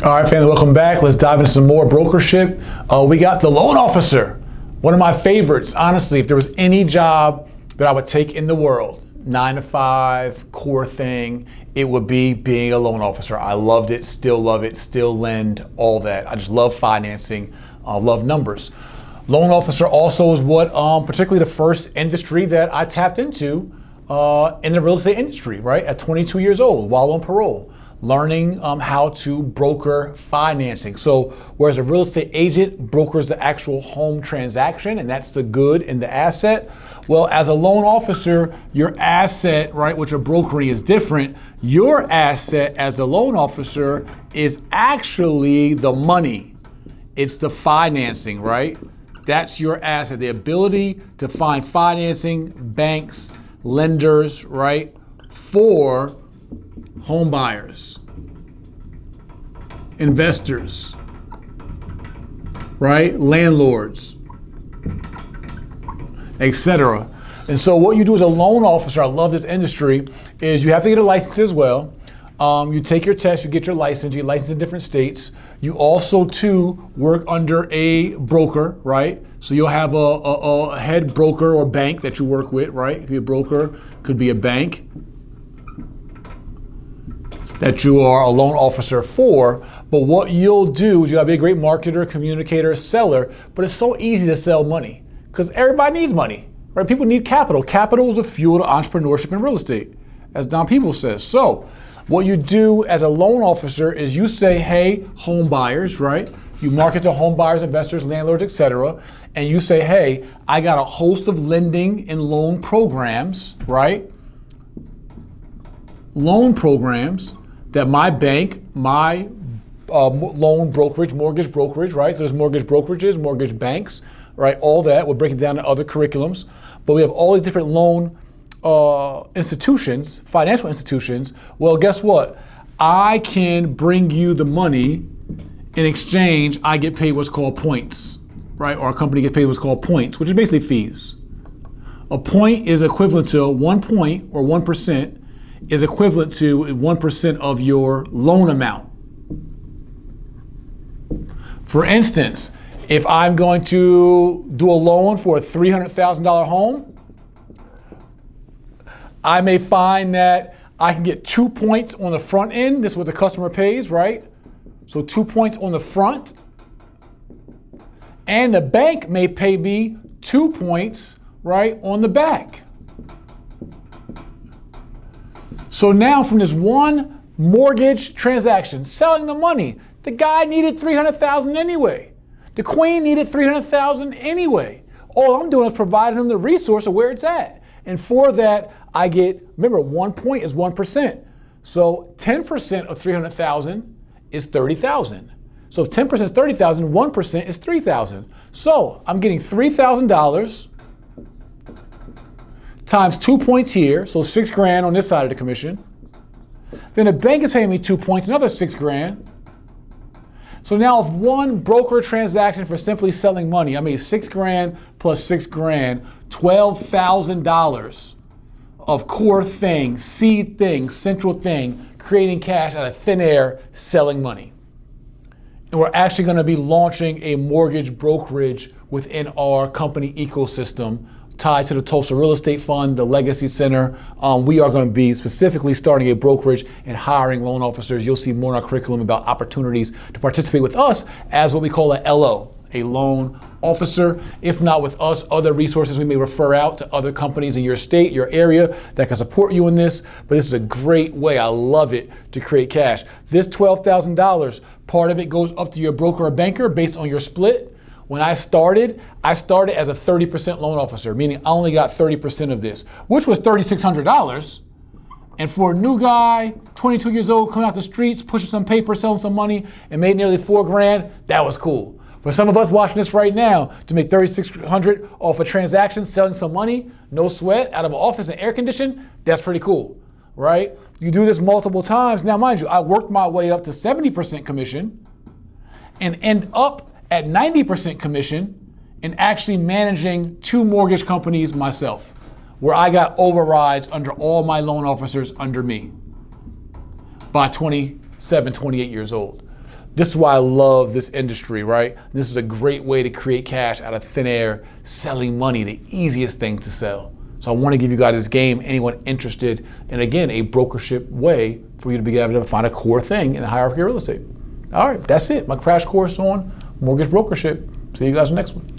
All right, family, welcome back. Let's dive into some more brokership. We got the loan officer, one of my favorites. Honestly, if there was any job that I would take in the world, 9 to 5, core thing, it would be being a loan officer. I loved it, still love it, still lend, all that. I just love financing, love numbers. Loan officer also is what, particularly the first industry that I tapped into in the real estate industry, right? At 22 years old, while on parole. Learning how to broker financing. So whereas a real estate agent brokers the actual home transaction, and that's the good and the asset, well, as a loan officer, your asset, right, which a brokering is different, your asset as a loan officer is actually the money. It's the financing, right? That's your asset, the ability to find financing, banks, lenders, right, for home buyers, investors, right? Landlords, etc. And so what you do as a loan officer, I love this industry, is you have to get a license as well. You take your test, you get your license, you get licensed in different states. You also too work under a broker, right? So you'll have a head broker or bank that you work with, right? It could be a broker, could be a bank that you are a loan officer for. But what you'll do is you gotta be a great marketer, communicator, seller, but it's so easy to sell money because everybody needs money, right? People need capital. Capital is the fuel to entrepreneurship in real estate, as Don Peebles says. So what you do as a loan officer is you say, hey, home buyers, right? You market to home buyers, investors, landlords, etc. And you say, hey, I got a host of lending and loan programs, right? Loan programs that my bank, my loan brokerage, mortgage brokerage, right? So there's mortgage brokerages, mortgage banks, right? All that. We're breaking down to other curriculums. But we have all these different loan institutions, financial institutions. Well, guess what? I can bring you the money. In exchange, I get paid what's called points, right? Or a company gets paid what's called points, which is basically fees. A point is equivalent to 1 point or 1%. Is equivalent to 1% of your loan amount. For instance, if I'm going to do a loan for a $300,000 home, I may find that I can get 2 points on the front end. This is what the customer pays, right? So 2 points on the front. And the bank may pay me 2 points, right, on the back. So now from this one mortgage transaction, selling the money, the guy needed $300,000 anyway. The queen needed $300,000 anyway. All I'm doing is providing them the resource of where it's at. And for that, I get, remember, 1 point is 1%. So 10% of $300,000 is $30,000. So if 10% is $30,000, 1% is $3,000. So I'm getting $3,000 times 2 points here, so $6,000 on this side of the commission. Then the bank is paying me 2 points, another $6,000. So now if one broker transaction for simply selling money, I made $6,000 plus $6,000, $12,000 of core thing, seed thing, central thing, creating cash out of thin air, selling money. And we're actually gonna be launching a mortgage brokerage within our company ecosystem tied to the Tulsa Real Estate Fund, the Legacy Center. We are going to be specifically starting a brokerage and hiring loan officers. You'll see more in our curriculum about opportunities to participate with us as what we call a LO, a loan officer. If not with us, other resources we may refer out to other companies in your state, your area that can support you in this. But this is a great way, I love it, to create cash. This $12,000, part of it goes up to your broker or banker based on your split. When I started as a 30% loan officer, meaning I only got 30% of this, which was $3,600. And for a new guy, 22 years old, coming out the streets, pushing some paper, selling some money, and made nearly $4,000, that was cool. For some of us watching this right now, to make $3,600 off a transaction, selling some money, no sweat, out of an office and air conditioned, that's pretty cool, right? You do this multiple times. Now, mind you, I worked my way up to 70% commission and end up at 90% commission and actually managing 2 mortgage companies myself, where I got overrides under all my loan officers under me by 27, 28 years old. This is why I love this industry, right? This is a great way to create cash out of thin air, selling money, the easiest thing to sell. So I want to give you guys this game, anyone interested in, again, a brokership way for you to be able to find a core thing in the hierarchy of real estate. All right, that's it. My crash course on mortgage brokership. See you guys in the next one.